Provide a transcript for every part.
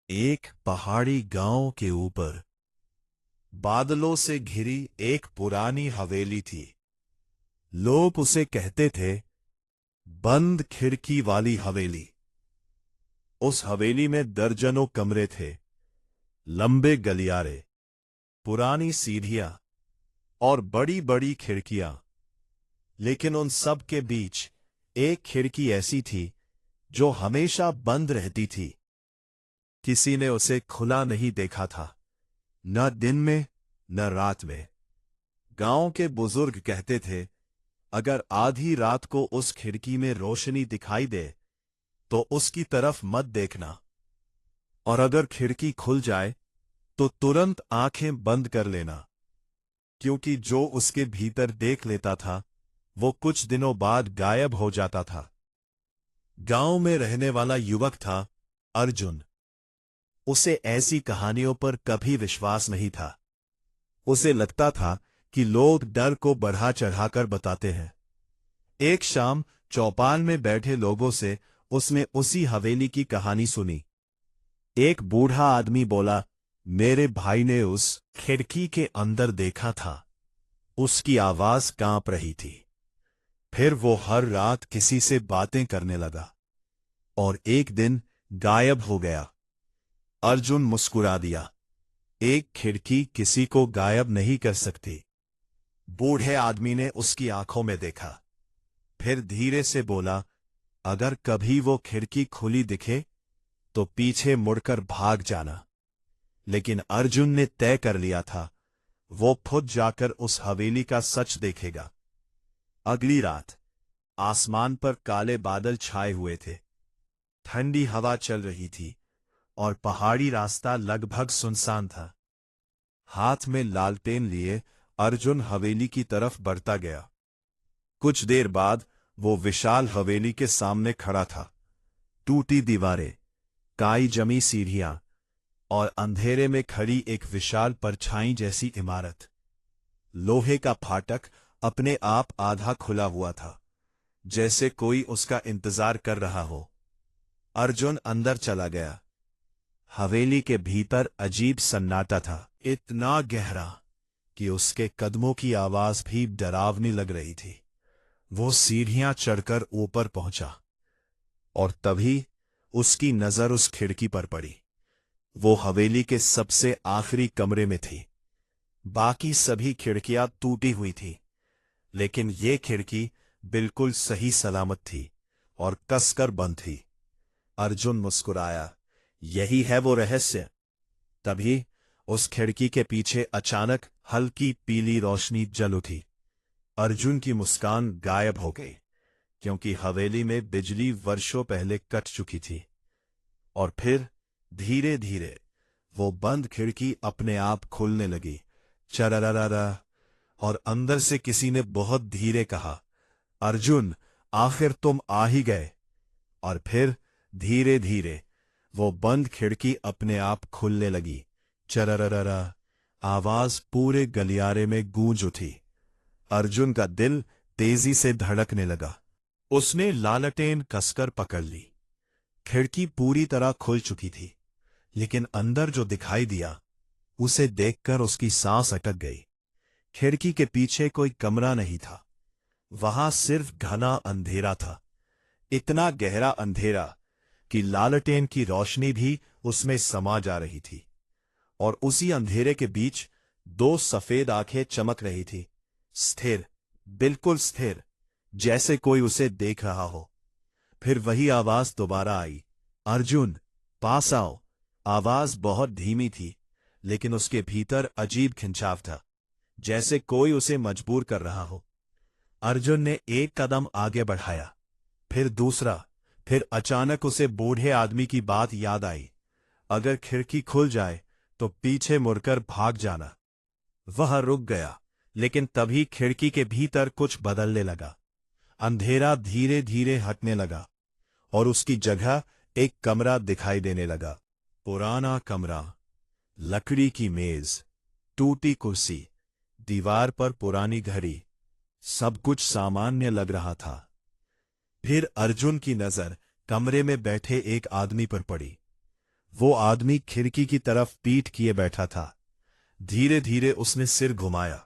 एक पहाड़ी गांव के ऊपर बादलों से घिरी एक पुरानी हवेली थी। लोग उसे कहते थे बंद खिड़की वाली हवेली। उस हवेली में दर्जनों कमरे थे, लंबे गलियारे, पुरानी सीढ़ियां और बड़ी बड़ी खिड़कियां। लेकिन उन सब के बीच एक खिड़की ऐसी थी जो हमेशा बंद रहती थी। किसी ने उसे खुला नहीं देखा था, न दिन में न रात में। गांव के बुजुर्ग कहते थे, अगर आधी रात को उस खिड़की में रोशनी दिखाई दे तो उसकी तरफ मत देखना, और अगर खिड़की खुल जाए तो तुरंत आंखें बंद कर लेना, क्योंकि जो उसके भीतर देख लेता था वो कुछ दिनों बाद गायब हो जाता था। गांव में रहने वाला युवक था अर्जुन। उसे ऐसी कहानियों पर कभी विश्वास नहीं था। उसे लगता था कि लोग डर को बढ़ा चढ़ाकर बताते हैं। एक शाम चौपाल में बैठे लोगों से उसने उसी हवेली की कहानी सुनी। एक बूढ़ा आदमी बोला, मेरे भाई ने उस खिड़की के अंदर देखा था। उसकी आवाज कांप रही थी। फिर वो हर रात किसी से बातें करने लगा और एक दिन गायब हो गया। अर्जुन मुस्कुरा दिया। एक खिड़की किसी को गायब नहीं कर सकती। बूढ़े आदमी ने उसकी आंखों में देखा, फिर धीरे से बोला, अगर कभी वो खिड़की खुली दिखे तो पीछे मुड़कर भाग जाना। लेकिन अर्जुन ने तय कर लिया था, वो खुद जाकर उस हवेली का सच देखेगा। अगली रात आसमान पर काले बादल छाए हुए थे। ठंडी हवा चल रही थी और पहाड़ी रास्ता लगभग सुनसान था। हाथ में लालटेन लिए अर्जुन हवेली की तरफ बढ़ता गया। कुछ देर बाद वो विशाल हवेली के सामने खड़ा था। टूटी दीवारें, काई जमी सीढ़ियां और अंधेरे में खड़ी एक विशाल परछाई जैसी इमारत। लोहे का फाटक अपने आप आधा खुला हुआ था, जैसे कोई उसका इंतजार कर रहा हो। अर्जुन अंदर चला गया। हवेली के भीतर अजीब सन्नाटा था, इतना गहरा कि उसके कदमों की आवाज भी डरावनी लग रही थी। वो सीढ़ियां चढ़कर ऊपर पहुंचा और तभी उसकी नजर उस खिड़की पर पड़ी। वो हवेली के सबसे आखिरी कमरे में थी। बाकी सभी खिड़कियां टूटी हुई थी, लेकिन ये खिड़की बिल्कुल सही सलामत थी और कसकर बंद थी। अर्जुन मुस्कुराया, यही है वो रहस्य। तभी उस खिड़की के पीछे अचानक हल्की पीली रोशनी जल उठी। अर्जुन की मुस्कान गायब हो गई, क्योंकि हवेली में बिजली वर्षों पहले कट चुकी थी। और फिर धीरे धीरे वो बंद खिड़की अपने आप खुलने लगी, चररररा। और अंदर से किसी ने बहुत धीरे कहा, अर्जुन, आखिर तुम आ ही गए। और फिर धीरे धीरे वो बंद खिड़की अपने आप खुलने लगी, चररररा। आवाज पूरे गलियारे में गूंज उठी। अर्जुन का दिल तेजी से धड़कने लगा। उसने लालटेन कसकर पकड़ ली। खिड़की पूरी तरह खुल चुकी थी, लेकिन अंदर जो दिखाई दिया उसे देखकर उसकी सांस अटक गई। खिड़की के पीछे कोई कमरा नहीं था, वहां सिर्फ घना अंधेरा था। इतना गहरा अंधेरा कि लालटेन की रोशनी भी उसमें समा जा रही थी। और उसी अंधेरे के बीच दो सफेद आंखें चमक रही थी, स्थिर, बिल्कुल स्थिर, जैसे कोई उसे देख रहा हो। फिर वही आवाज दोबारा आई, अर्जुन, पास आओ। आवाज बहुत धीमी थी, लेकिन उसके भीतर अजीब खिंचाव था, जैसे कोई उसे मजबूर कर रहा हो। अर्जुन ने एक कदम आगे बढ़ाया, फिर दूसरा। फिर अचानक उसे बूढ़े आदमी की बात याद आई, अगर खिड़की खुल जाए तो पीछे मुड़कर भाग जाना। वह रुक गया, लेकिन तभी खिड़की के भीतर कुछ बदलने लगा। अंधेरा धीरे धीरे हटने लगा और उसकी जगह एक कमरा दिखाई देने लगा। पुराना कमरा, लकड़ी की मेज, टूटी कुर्सी, दीवार पर पुरानी घड़ी, सब कुछ सामान्य लग रहा था। फिर अर्जुन की नजर कमरे में बैठे एक आदमी पर पड़ी। वो आदमी खिड़की की तरफ पीठ किए बैठा था। धीरे धीरे उसने सिर घुमाया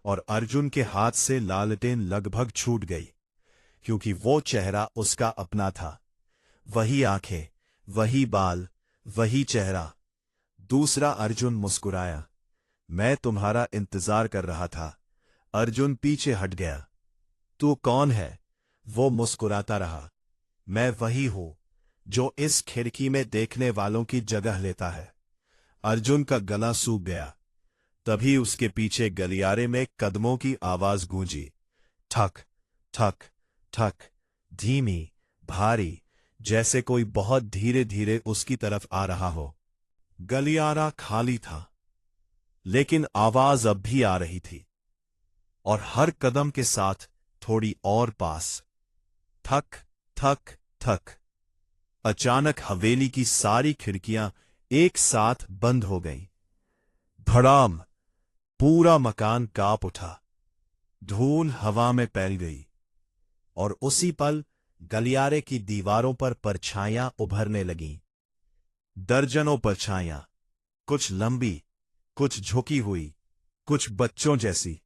और अर्जुन के हाथ से लालटेन लगभग छूट गई, क्योंकि वो चेहरा उसका अपना था। वही आंखें, वही बाल, वही चेहरा। दूसरा अर्जुन मुस्कुराया। मैं तुम्हारा इंतजार कर रहा था। अर्जुन पीछे हट गया। तू कौन है? वो मुस्कुराता रहा। मैं वही हूं जो इस खिड़की में देखने वालों की जगह लेता है। अर्जुन का गला सूख गया। तभी उसके पीछे गलियारे में कदमों की आवाज गूंजी। ठक ठक ठक, धीमी, भारी, जैसे कोई बहुत धीरे धीरे उसकी तरफ आ रहा हो। गलियारा खाली था, लेकिन आवाज अब भी आ रही थी, और हर कदम के साथ थोड़ी और पास। थक थक थक। अचानक हवेली की सारी खिड़कियां एक साथ बंद हो गईं। धड़ाम। पूरा मकान कांप उठा। धूल हवा में फैल गई, और उसी पल गलियारे की दीवारों पर परछाइयां उभरने लगीं। दर्जनों परछाइयां, कुछ लंबी, कुछ झुकी हुई, कुछ बच्चों जैसी।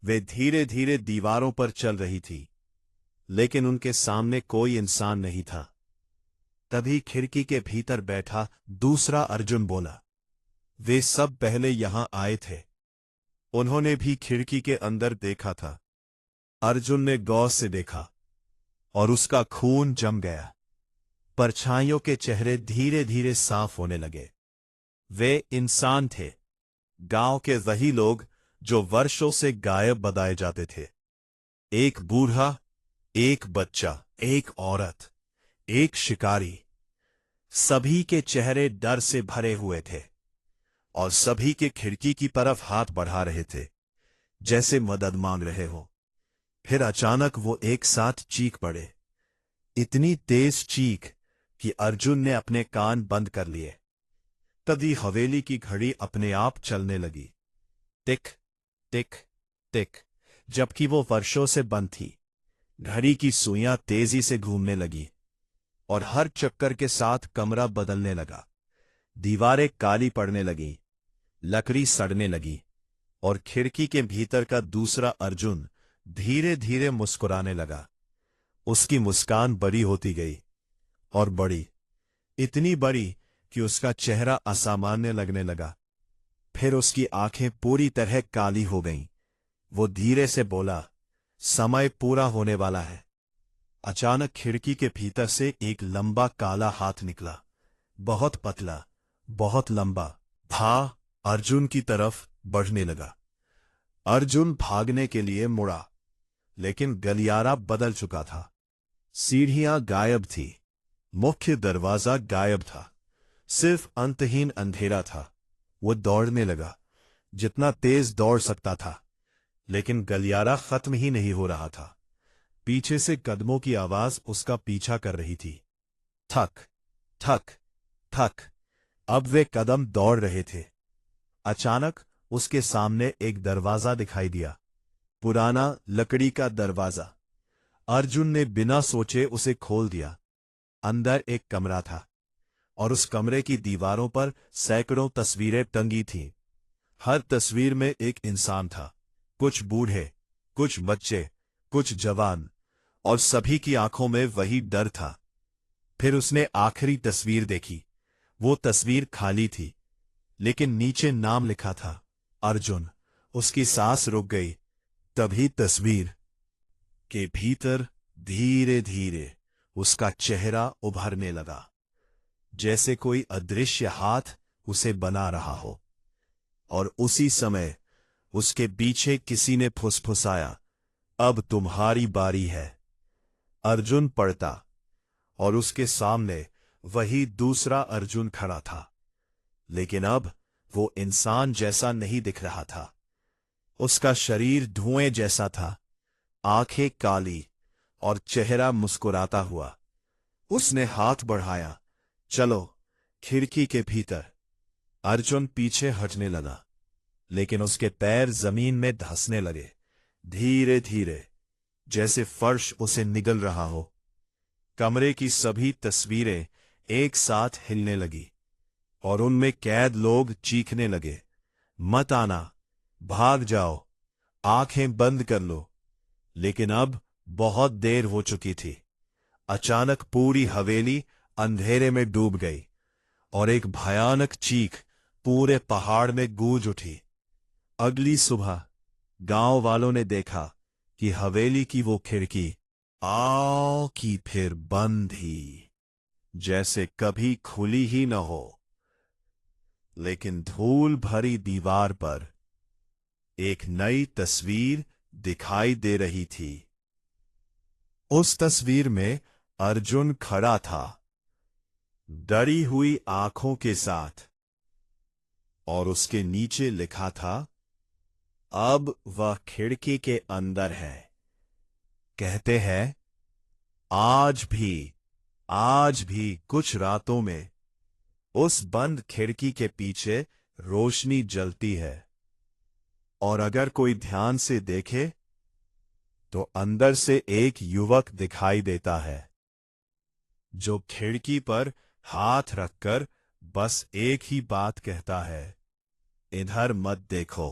वे धीरे धीरे दीवारों पर चल रही थी, लेकिन उनके सामने कोई इंसान नहीं था। तभी खिड़की के भीतर बैठा दूसरा अर्जुन बोला, वे सब पहले यहां आए थे। उन्होंने भी खिड़की के अंदर देखा था। अर्जुन ने गौर से देखा, और उसका खून जम गया। परछाइयों के चेहरे धीरे धीरे साफ होने लगे। वे इंसान थे, गांव के वही लोग जो वर्षों से गायब बताए जाते थे। एक बूढ़ा, एक बच्चा, एक औरत, एक शिकारी। सभी के चेहरे डर से भरे हुए थे, और सभी के खिड़की की तरफ हाथ बढ़ा रहे थे, जैसे मदद मांग रहे हो। फिर अचानक वो एक साथ चीख पड़े। इतनी तेज चीख कि अर्जुन ने अपने कान बंद कर लिए। तभी हवेली की घड़ी अपने आप चलने लगी। टिक टिक टिक। जबकि वो वर्षों से बंद थी, घड़ी की सुइयां तेजी से घूमने लगी, और हर चक्कर के साथ कमरा बदलने लगा। दीवारें काली पड़ने लगीं, लकड़ी सड़ने लगी, और खिड़की के भीतर का दूसरा अर्जुन धीरे धीरे मुस्कुराने लगा। उसकी मुस्कान बड़ी होती गई, और बड़ी, इतनी बड़ी कि उसका चेहरा असामान्य लगने लगा। फिर उसकी आंखें पूरी तरह काली हो गईं। वो धीरे से बोला, समय पूरा होने वाला है। अचानक खिड़की के भीतर से एक लंबा काला हाथ निकला, बहुत पतला, बहुत लंबा। था अर्जुन की तरफ बढ़ने लगा। अर्जुन भागने के लिए मुड़ा, लेकिन गलियारा बदल चुका था। सीढ़ियां गायब थी, मुख्य दरवाजा गायब था, सिर्फ अंतहीन अंधेरा था। वो दौड़ने लगा, जितना तेज दौड़ सकता था, लेकिन गलियारा खत्म ही नहीं हो रहा था। पीछे से कदमों की आवाज उसका पीछा कर रही थी। थक थक थक। अब वे कदम दौड़ रहे थे। अचानक उसके सामने एक दरवाजा दिखाई दिया, पुराना लकड़ी का दरवाजा। अर्जुन ने बिना सोचे उसे खोल दिया। अंदर एक कमरा था, और उस कमरे की दीवारों पर सैकड़ों तस्वीरें टंगी थीं। हर तस्वीर में एक इंसान था, कुछ बूढ़े, कुछ बच्चे, कुछ जवान, और सभी की आंखों में वही डर था। फिर उसने आखिरी तस्वीर देखी। वो तस्वीर खाली थी, लेकिन नीचे नाम लिखा था, अर्जुन। उसकी सांस रुक गई। तभी तस्वीर के भीतर धीरे धीरे उसका चेहरा उभरने लगा, जैसे कोई अदृश्य हाथ उसे बना रहा हो। और उसी समय उसके पीछे किसी ने फुसफुसाया, अब तुम्हारी बारी है। अर्जुन पड़ता, और उसके सामने वही दूसरा अर्जुन खड़ा था, लेकिन अब वो इंसान जैसा नहीं दिख रहा था। उसका शरीर धुएं जैसा था, आंखें काली, और चेहरा मुस्कुराता हुआ। उसने हाथ बढ़ाया, चलो खिड़की के भीतर। अर्जुन पीछे हटने लगा, लेकिन उसके पैर जमीन में धंसने लगे, धीरे धीरे, जैसे फर्श उसे निगल रहा हो। कमरे की सभी तस्वीरें एक साथ हिलने लगी। और उनमें कैद लोग चीखने लगे, मत आना, भाग जाओ, आंखें बंद कर लो। लेकिन अब बहुत देर हो चुकी थी। अचानक पूरी हवेली अंधेरे में डूब गई और एक भयानक चीख पूरे पहाड़ में गूंज उठी। अगली सुबह गांव वालों ने देखा कि हवेली की वो खिड़की आओ की फिर बंद थी, जैसे कभी खुली ही न हो। लेकिन धूल भरी दीवार पर एक नई तस्वीर दिखाई दे रही थी। उस तस्वीर में अर्जुन खड़ा था, डरी हुई आंखों के साथ, और उसके नीचे लिखा था, अब वह खिड़की के अंदर है। कहते हैं आज भी कुछ रातों में उस बंद खिड़की के पीछे रोशनी जलती है, और अगर कोई ध्यान से देखे तो अंदर से एक युवक दिखाई देता है, जो खिड़की पर हाथ रखकर बस एक ही बात कहता है, इधर मत देखो।